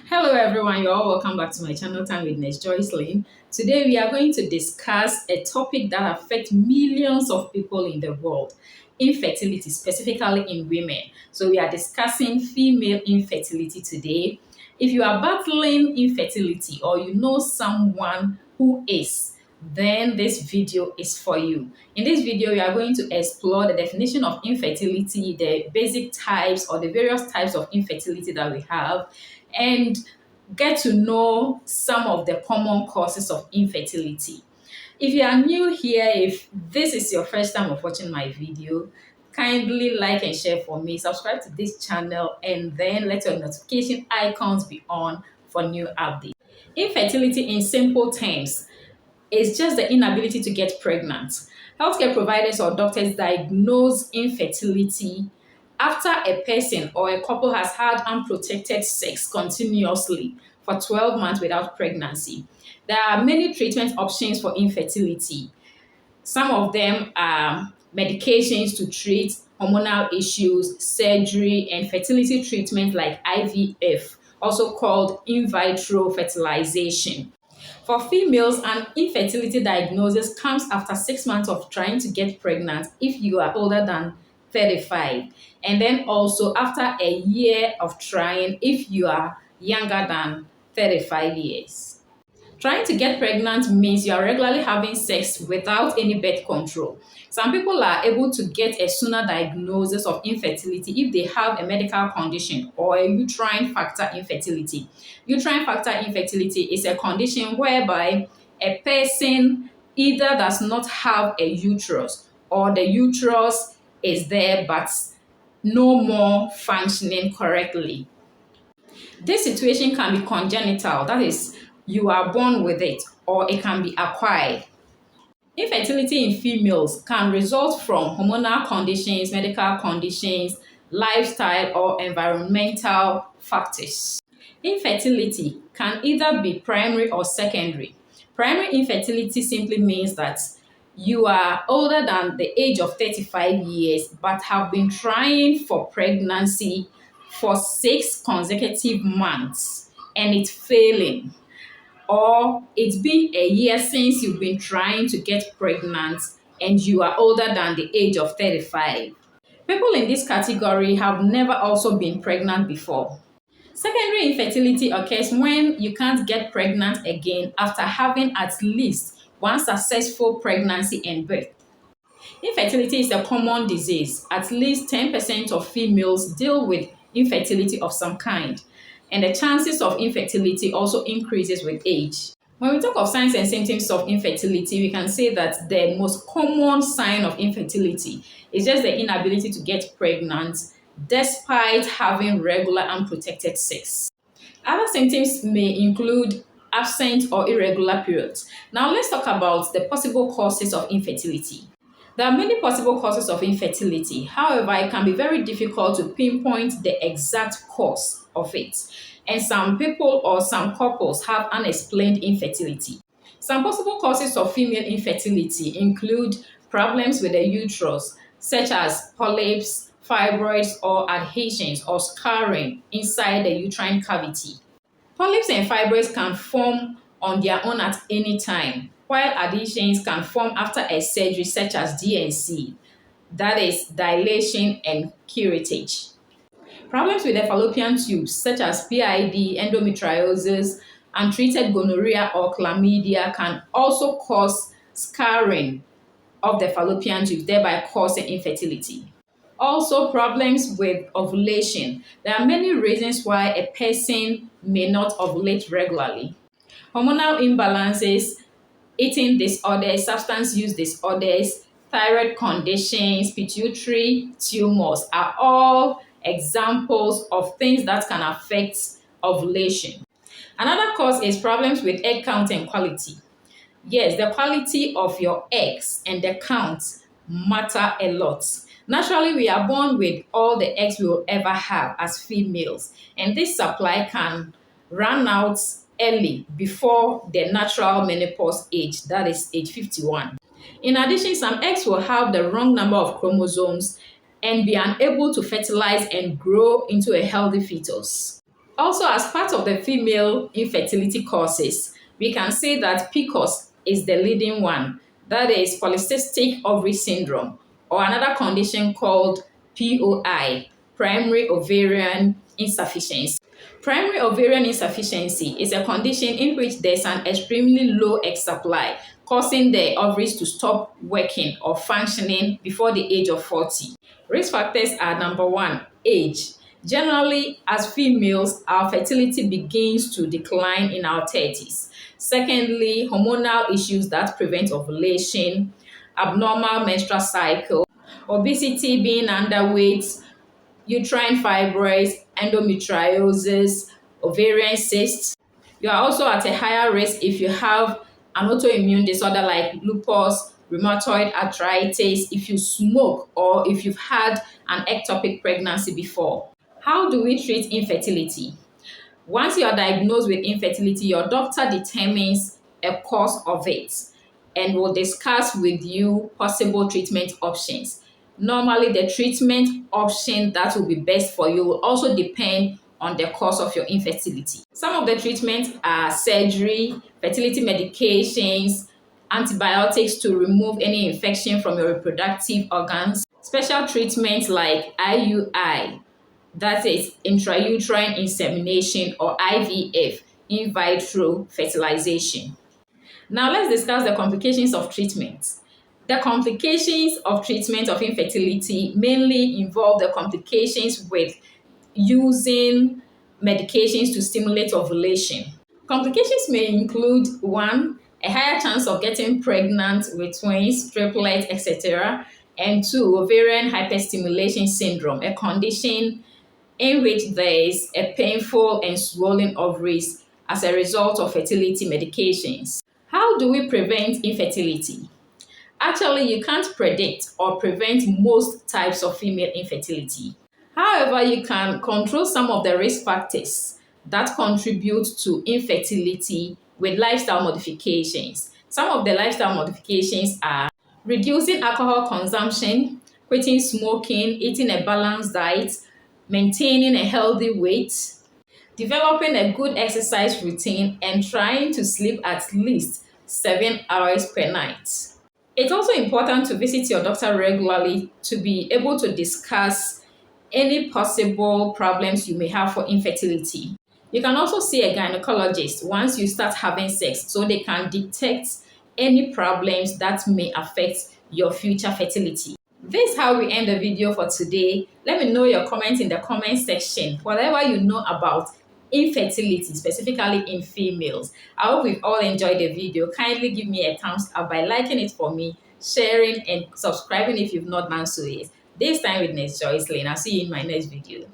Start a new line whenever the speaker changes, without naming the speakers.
Hello everyone, you're all welcome back to my channel Time with Nurse Joycelyn. Today we are going to discuss a topic that affects millions of people in the world, infertility, specifically in women. So we are discussing female infertility today. If you are battling infertility or you know someone who is, then this video is for you. In this video, we are going to explore the definition of infertility, the basic types or the various types of infertility that we have, and get to know some of the common causes of infertility. If you are new here, if this is your first time of watching my video, kindly like and share for me, subscribe to this channel, and then let your notification icons be on for new updates. Infertility in simple terms is just the inability to get pregnant. Healthcare providers or doctors diagnose infertility after a person or a couple has had unprotected sex continuously for 12 months without pregnancy. There are many treatment options for infertility. Some of them are medications to treat hormonal issues, surgery, and fertility treatment like IVF, also called in vitro fertilization. For females, an infertility diagnosis comes after 6 months of trying to get pregnant if you are older than 35. And then also after a year of trying if you are younger than 35 years. Trying to get pregnant means you are regularly having sex without any birth control. Some people are able to get a sooner diagnosis of infertility if they have a medical condition or a uterine factor infertility. Uterine factor infertility is a condition whereby a person either does not have a uterus or the uterus is there but no more functioning correctly. This situation can be congenital, that is, you are born with it, or it can be acquired. Infertility in females can result from hormonal conditions, medical conditions, lifestyle, or environmental factors. Infertility can either be primary or secondary. Primary infertility simply means that you are older than the age of 35 years but have been trying for pregnancy for 6 consecutive months and it's failing, or it's been a year since you've been trying to get pregnant and you are older than the age of 35. People in this category have never also been pregnant before. Secondary infertility occurs when you can't get pregnant again after having at least one successful pregnancy and birth. Infertility is a common disease. At least 10% of females deal with infertility of some kind, and the chances of infertility also increases with age. When we talk of signs and symptoms of infertility, we can say that the most common sign of infertility is just the inability to get pregnant despite having regular unprotected sex. Other symptoms may include absent or irregular periods. Now let's talk about the possible causes of infertility. There are many possible causes of infertility. However, it can be very difficult to pinpoint the exact cause of it. And some people or some couples have unexplained infertility. Some possible causes of female infertility include problems with the uterus, such as polyps, fibroids, or adhesions or scarring inside the uterine cavity. Polyps and fibroids can form on their own at any time, while adhesions can form after a surgery such as DNC, that is dilation and curettage. Problems with the fallopian tubes such as PID, endometriosis, untreated gonorrhea or chlamydia can also cause scarring of the fallopian tubes, thereby causing infertility. Also, problems with ovulation. There are many reasons why a person may not ovulate regularly. Hormonal imbalances, eating disorders, substance use disorders, thyroid conditions, pituitary tumors are all examples of things that can affect ovulation. Another cause is problems with egg count and quality. Yes, the quality of your eggs and the count matter a lot. Naturally, we are born with all the eggs we will ever have as females, and this supply can run out early before the natural menopause age, that is age 51. In addition, some eggs will have the wrong number of chromosomes and be unable to fertilize and grow into a healthy fetus. Also, as part of the female infertility causes, we can say that PCOS is the leading one. That is polycystic ovary syndrome, or another condition called POI, primary ovarian insufficiency. Primary ovarian insufficiency is a condition in which there's an extremely low egg supply, causing the ovaries to stop working or functioning before the age of 40. Risk factors are number one, age. Generally, as females, our fertility begins to decline in our 30s. Secondly, hormonal issues that prevent ovulation, abnormal menstrual cycle, obesity, being underweight, uterine fibroids, endometriosis, ovarian cysts. You are also at a higher risk if you have an autoimmune disorder like lupus, rheumatoid arthritis, if you smoke, or if you've had an ectopic pregnancy before. How do we treat infertility? Once you are diagnosed with infertility, your doctor determines a cause of it and will discuss with you possible treatment options. Normally, the treatment option that will be best for you will also depend on the cause of your infertility. Some of the treatments are surgery, fertility medications, antibiotics to remove any infection from your reproductive organs, special treatments like IUI, that is intrauterine insemination, or IVF, in vitro fertilization. Now let's discuss the complications of treatment. The complications of treatment of infertility mainly involve the complications with using medications to stimulate ovulation. Complications may include one, a higher chance of getting pregnant with twins, triplets, etc., and two, ovarian hyperstimulation syndrome, a condition in which there is a painful and swollen ovaries as a result of fertility medications. How do we prevent infertility? Actually, you can't predict or prevent most types of female infertility. However, you can control some of the risk factors that contribute to infertility with lifestyle modifications. Some of the lifestyle modifications are reducing alcohol consumption, quitting smoking, eating a balanced diet, maintaining a healthy weight, developing a good exercise routine, and trying to sleep at least 7 hours per night. It's also important to visit your doctor regularly to be able to discuss any possible problems you may have for infertility. You can also see a gynecologist once you start having sex so they can detect any problems that may affect your future fertility. This is how we end the video for today. Let me know your comments in the comment section. Whatever you know about infertility, specifically in females. I hope we've all enjoyed the video. Kindly give me a thumbs up by liking it for me, sharing, and subscribing if you've not done so yet. This time with Nurse Joycelyn. I'll see you in my next video.